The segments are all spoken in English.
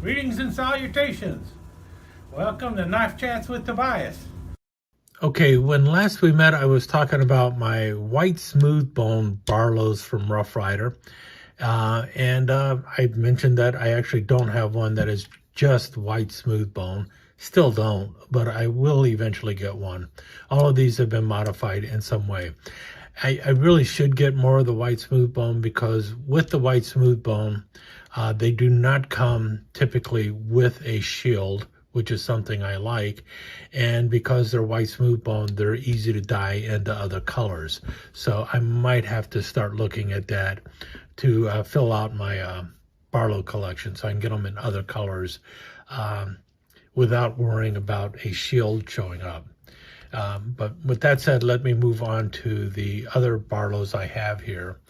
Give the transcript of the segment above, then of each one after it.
Greetings and salutations. Welcome to Knife Chats with Tobias. Okay, when last we met, I was talking about my white smooth bone Barlows from Rough Rider. I mentioned that I actually don't have one that is just white smooth bone. Still don't, but I will eventually get one. All of these have been modified in some way. I really should get more of the white smooth bone because with the white smooth bone, they do not come typically with a shield, which is something I like. And because they're white smooth bone, they're easy to dye into other colors. So I might have to start looking at that to fill out my Barlow collection so I can get them in other colors without worrying about a shield showing up. But with that said, let me move on to the other Barlows I have here.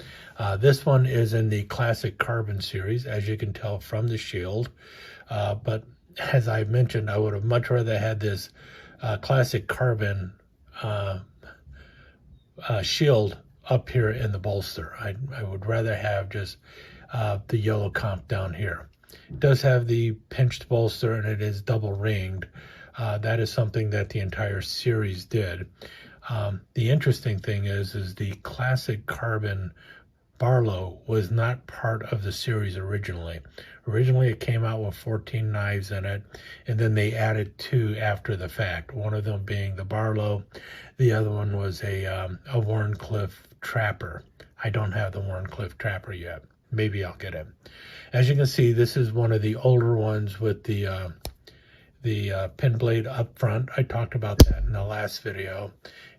This one is in the Classic Carbon series, as you can tell from the shield. But as I mentioned, I would have much rather had this Classic Carbon shield up here in the bolster. I would rather have just the yellow comp down here. It does have the pinched bolster and it is double ringed. That is something that the entire series did. The interesting thing is the Classic Carbon Barlow was not part of the series originally. Originally, it came out with 14 knives in it, and then they added 2 after the fact, one of them being the Barlow. The other one was a Wharncliffe Trapper. I don't have the Wharncliffe Trapper yet. Maybe I'll get it. As you can see, this is one of the older ones with the pin blade up front. I talked about that in the last video.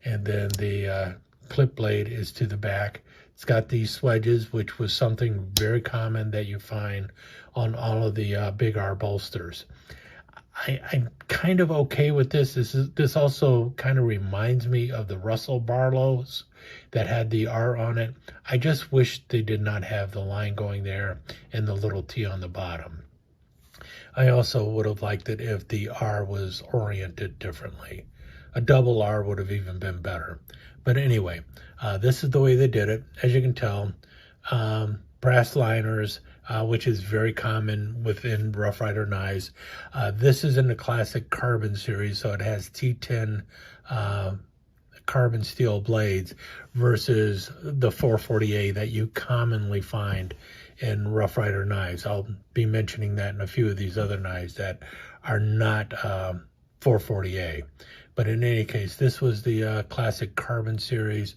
And then the clip blade is to the back. It's got these swedges, which was something very common that you find on all of the Big R bolsters. I'm kind of okay with this. This also kind of reminds me of the Russell Barlows that had the R on it. I just wish they did not have the line going there and the little T on the bottom. I also would have liked it if the R was oriented differently. A double R would have even been better. But anyway, this is the way they did it. As you can tell, brass liners, which is very common within Rough Rider knives. This is in the Classic Carbon series, so it has T10 carbon steel blades versus the 440A that you commonly find in Rough Rider knives. I'll be mentioning that in a few of these other knives that are not 440A. But in any case, this was the Classic Carbon series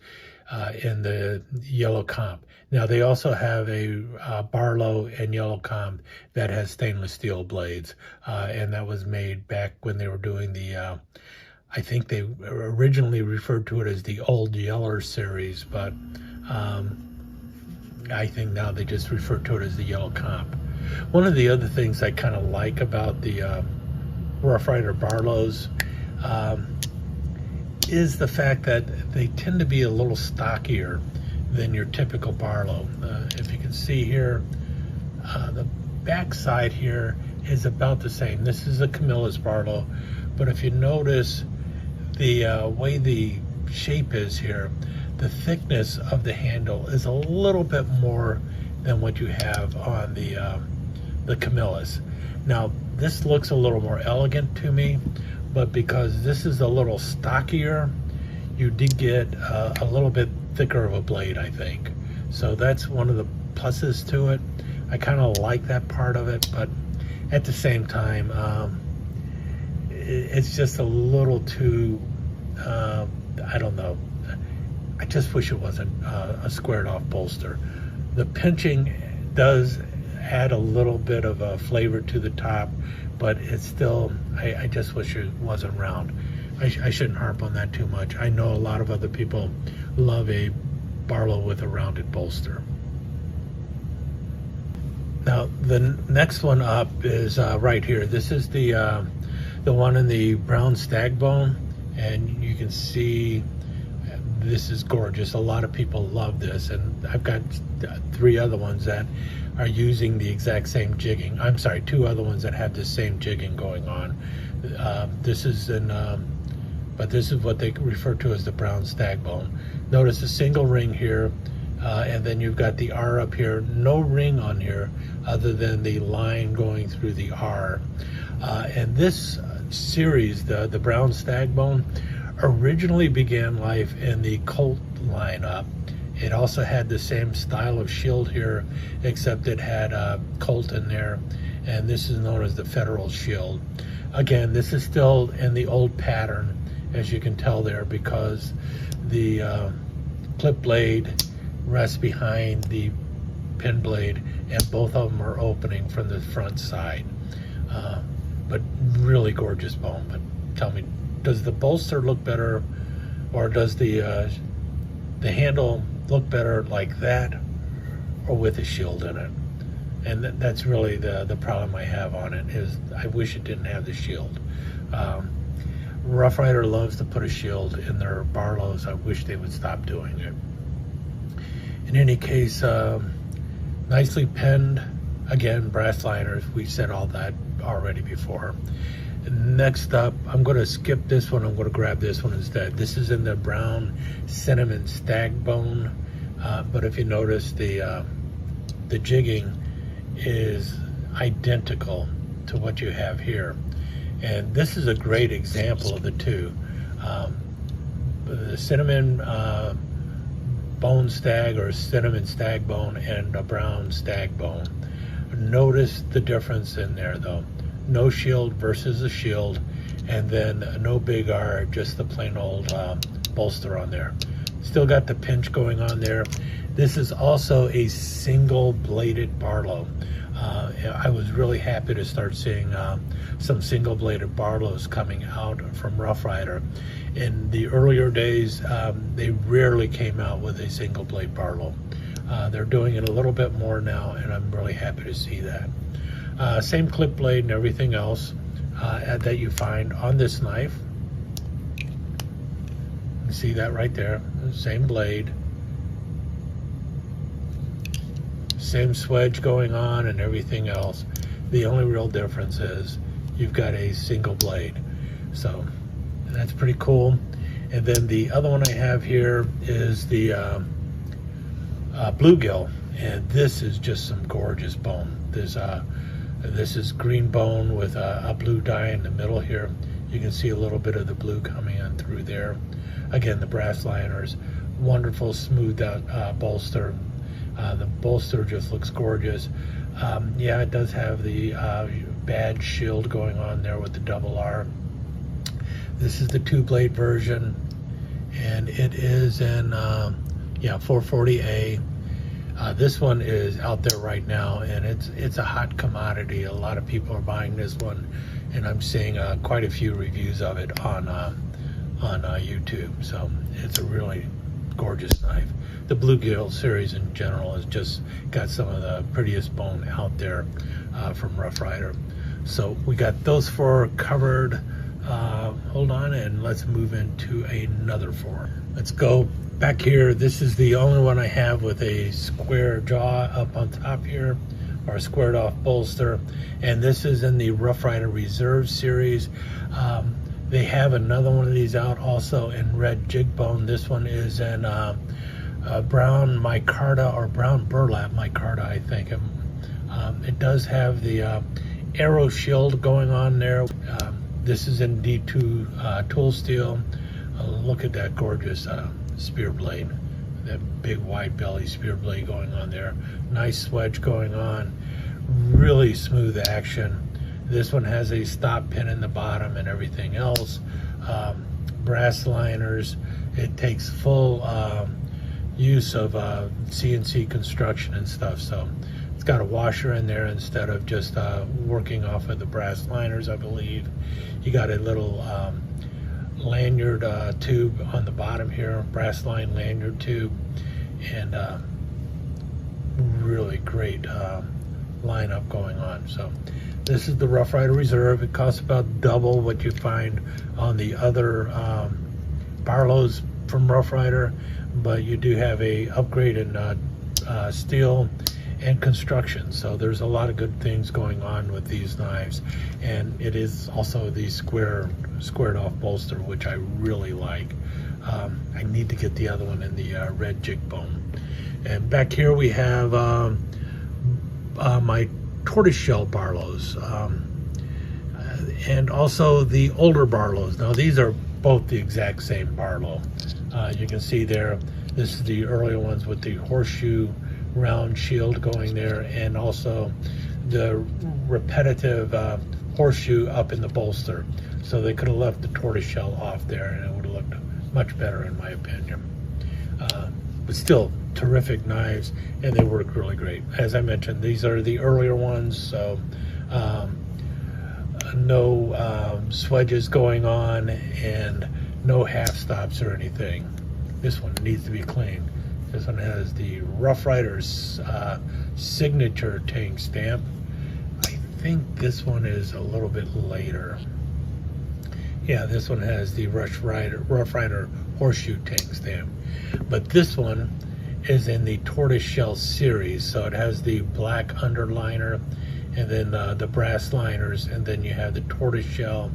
in the yellow comp. Now they also have a Barlow and yellow comp that has stainless steel blades, and that was made back when they were doing the I think they originally referred to it as the Old Yeller series, but I think now they just refer to it as the yellow comp. One of the other things I kind of like about the Rough Rider Barlows is the fact that they tend to be a little stockier than your typical Barlow. If you can see here, the back side here is about the same. This is a Camila's Barlow, but if you notice the way the shape is here, the thickness of the handle is a little bit more than what you have on the Camila's. Now, this looks a little more elegant to me, but because this is a little stockier, you did get a little bit thicker of a blade, I think. So that's one of the pluses to it. I kind of like that part of it, but at the same time, it's just a little too, I don't know. I just wish it wasn't a squared off bolster. The pinching does add a little bit of a flavor to the top, but it's still, I just wish it wasn't round. I shouldn't harp on that too much. I know a lot of other people love a Barlow with a rounded bolster. Now the next one up is right here. This is the one in the brown stag bone, and you can see this is gorgeous. A lot of people love this, and I've got 3 other ones that are using the exact same jigging. I'm sorry, 2 other ones that have the same jigging going on. This is in, but this is what they refer to as the brown stag bone. Notice a single ring here. And then you've got the R up here, no ring on here other than the line going through the R. And this series, the brown stag bone, originally began life in the Colt lineup. It also had the same style of shield here, except it had Colt in there, and this is known as the Federal Shield. Again, this is still in the old pattern, as you can tell there, because the clip blade rests behind the pin blade, and both of them are opening from the front side. But really gorgeous bone. But tell me, does the bolster look better, or does the handle look better like that, or with a shield in it? And that's really the problem I have on it, is I wish it didn't have the shield. Rough Rider loves to put a shield in their Barlows. I wish they would stop doing it. In any case, nicely pinned. Again, brass liners. We said all that already before. Next up, I'm going to skip this one. I'm going to grab this one instead. This is in the brown cinnamon stag bone. But if you notice, the jigging is identical to what you have here. And this is a great example of the two. The cinnamon bone stag, or cinnamon stag bone, and a brown stag bone. Notice the difference in there though. No shield versus a shield, and then no big R, just the plain old bolster on there. Still got the pinch going on there. This is also a single bladed Barlow. I was really happy to start seeing some single bladed Barlows coming out from Rough Rider. In the earlier days, they rarely came out with a single blade Barlow. They're doing it a little bit more now, and I'm really happy to see that. Same clip blade and everything else that you find on this knife. You see that right there, same blade. Same swedge going on and everything else. The only real difference is you've got a single blade. So that's pretty cool. And then the other one I have here is the bluegill, and this is just some gorgeous bone. This is green bone with a blue dye in the middle here. You can see a little bit of the blue coming in through there. Again, the brass liners, wonderful smoothed out bolster. The bolster just looks gorgeous. Yeah, it does have the badge shield going on there with the double R. This is the two blade version, and it is in 440A. This one is out there right now, and it's a hot commodity. A lot of people are buying this one, and I'm seeing quite a few reviews of it on YouTube. So it's a really gorgeous knife. The Bluegill series in general has just got some of the prettiest bone out there from Rough Rider. So we got those four covered. Hold on, and let's move into another four. Let's go back here. This is the only one I have with a square jaw up on top here, or a squared off bolster, and this is in the Rough Rider Reserve series. They have another one of these out also in red jig bone. This one is in brown micarta, or brown burlap micarta, I think. It does have the arrow shield going on there. This is in D2 tool steel. Look at that gorgeous spear blade, that big wide belly spear blade going on there. Nice swedge going on, really smooth action. This one has a stop pin in the bottom and everything else. Brass liners. It takes full use of CNC construction and stuff, so it's got a washer in there instead of just working off of the brass liners, I believe. You got a little lanyard tube on the bottom here, brass line lanyard tube, and really great lineup going on. So this is the Rough Rider Reserve. It costs about double what you find on the other Barlows from Rough Rider, but you do have a upgrade in steel and construction, so there's a lot of good things going on with these knives. And it is also the squared off bolster, which I really like. I need to get the other one in the red jig bone. And back here we have my tortoiseshell Barlows, and also the older Barlows. Now these are both the exact same Barlow. You can see there, this is the earlier ones with the horseshoe round shield going there, and also the repetitive horseshoe up in the bolster. So they could have left the tortoiseshell off there and it would have looked much better in my opinion. But still, terrific knives, and they work really great. As I mentioned, these are the earlier ones, so no swedges going on and no half stops or anything. This one needs to be cleaned. This one has the Rough Rider's signature tank stamp. I think this one is a little bit later. Yeah, this one has the Rough Rider horseshoe tank stamp. But this one is in the tortoiseshell series, so it has the black underliner and then the brass liners, and then you have the tortoiseshell.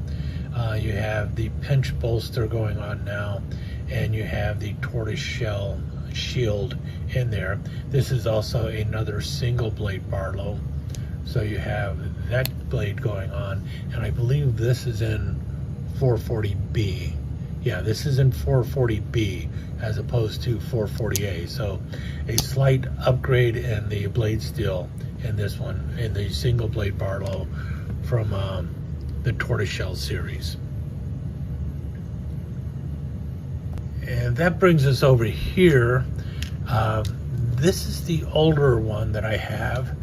You have the pinch bolster going on now, and you have the tortoiseshell shield in there. This is also another single blade Barlow, so you have that blade going on, and I believe this is in 440B. Yeah, this is in 440B as opposed to 440A, so a slight upgrade in the blade steel in this one, in the single blade Barlow from the tortoiseshell series. And that brings us over here. This is the older one that I have.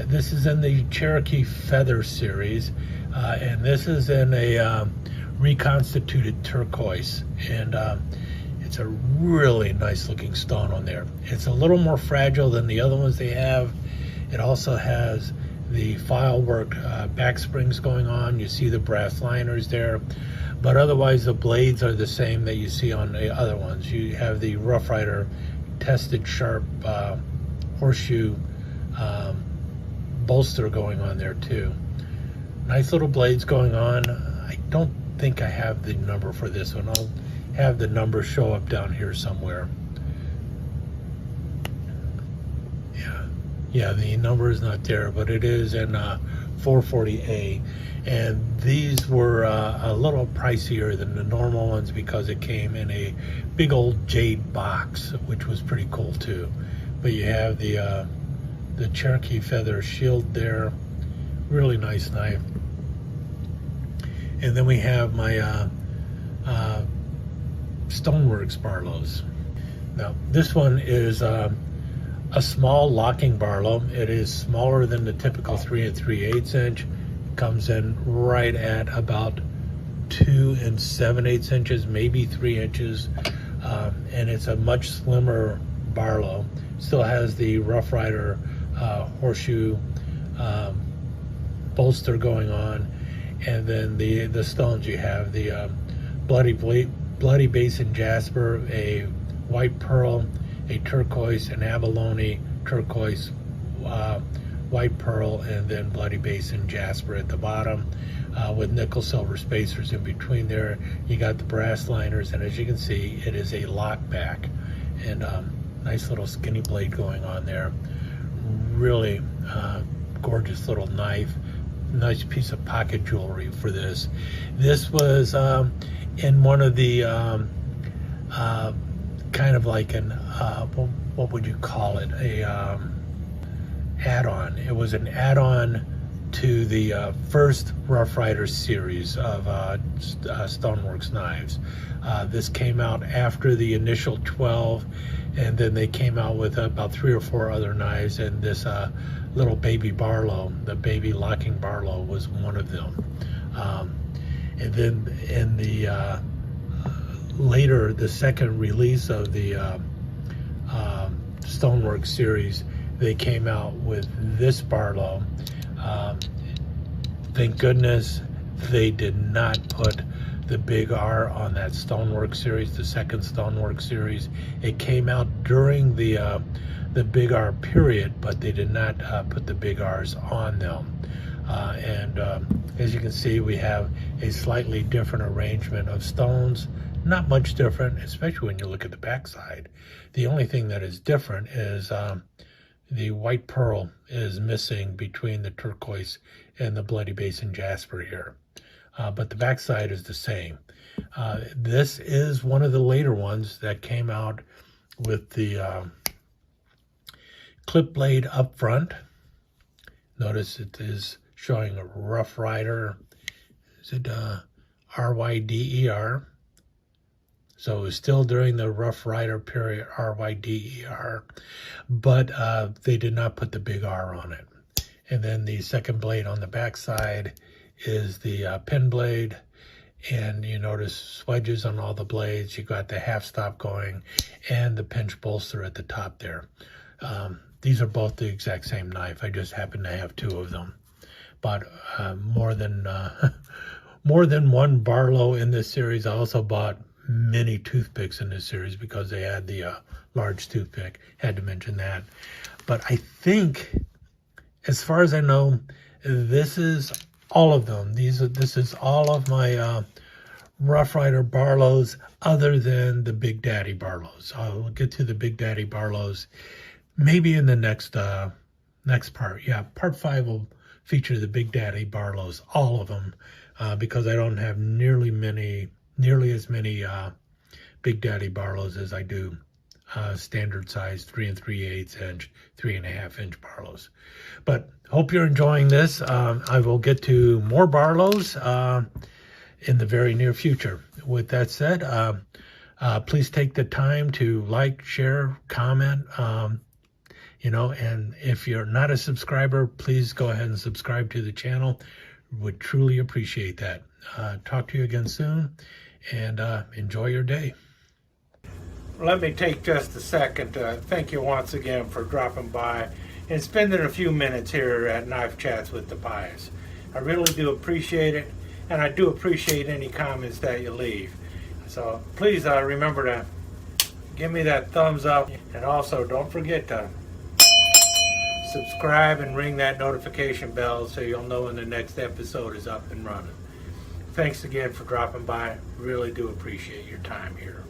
This is in the Cherokee Feather series, and this is in a reconstituted turquoise, and it's a really nice looking stone on there. It's a little more fragile than the other ones they have. It also has the file work back springs going on. You see the brass liners there, but otherwise the blades are the same that you see on the other ones. You have the Rough Rider tested sharp horseshoe bolster going on there too. Nice little blades going on. I don't think I have the number for this one. I'll have the number show up down here somewhere. Yeah, the number is not there, but it is in 440A, and these were a little pricier than the normal ones because it came in a big old jade box, which was pretty cool too. But you have the Cherokee Feather shield there, really nice knife. And then we have my Stoneworks Barlows. Now this one is a small locking Barlow. It is smaller than the typical 3 3/8 inch. Comes in right at about 2 7/8 inches, maybe 3 inches, and it's a much slimmer Barlow. Still has the Rough Rider horseshoe bolster going on, and then the stones you have the bloody basin jasper, a white pearl, a turquoise, an abalone, turquoise, white pearl, and then bloody basin jasper at the bottom, with nickel silver spacers in between there. You got the brass liners, and as you can see, it is a lock back, and nice little skinny blade going on there. Really gorgeous little knife. Nice piece of pocket jewelry for this. This was in one of the kind of like an what would you call it, a add-on. It was an add-on to the first Rough Rider series of Stoneworks knives. This came out after the initial 12, and then they came out with about 3 or 4 other knives, and this little baby Barlow, the baby locking Barlow, was one of them. And then in the later, the second release of the Stoneworks series, they came out with this Barlow. Thank goodness they did not put the big R on that Stoneworks series, the second Stoneworks series. It came out during the big R period, but they did not put the big R's on them. And as you can see, we have a slightly different arrangement of stones not much different, especially when you look at the backside. The only thing that is different is the white pearl is missing between the turquoise and the bloody basin jasper here. But the backside is the same. This is one of the later ones that came out with the clip blade up front. Notice it is showing a Rough Rider. Is it RYDER? So it was still during the Rough Rider period, RYDER, but they did not put the big R on it. And then the second blade on the back side is the pin blade, and you notice swedges on all the blades. You got the half stop going and the pinch bolster at the top there. These are both the exact same knife. I just happen to have two of them. Bought more than one Barlow in this series. I also bought many toothpicks in this series because they had the large toothpick. Had to mention that. But I think, as far as I know, this is all of them. This is all of my Rough Rider Barlows, other than the Big Daddy Barlows. I'll get to the Big Daddy Barlows maybe in the next part. Yeah, part 5 will feature the Big Daddy Barlows, all of them, because I don't have nearly as many Big Daddy Barlows as I do standard size 3 3/8 inch, 3.5 inch Barlows. But hope you're enjoying this. I will get to more Barlows in the very near future. With that said, please take the time to like, share, comment, and if you're not a subscriber, please go ahead and subscribe to the channel. Would truly appreciate that. Talk to you again soon, and enjoy your day. Let me take just a second to thank you once again for dropping by and spending a few minutes here at Knife Chats with the Pies. I really do appreciate it, and I do appreciate any comments that you leave. So please remember to give me that thumbs up, and also don't forget to subscribe and ring that notification bell so you'll know when the next episode is up and running. Thanks again for dropping by. Really do appreciate your time here.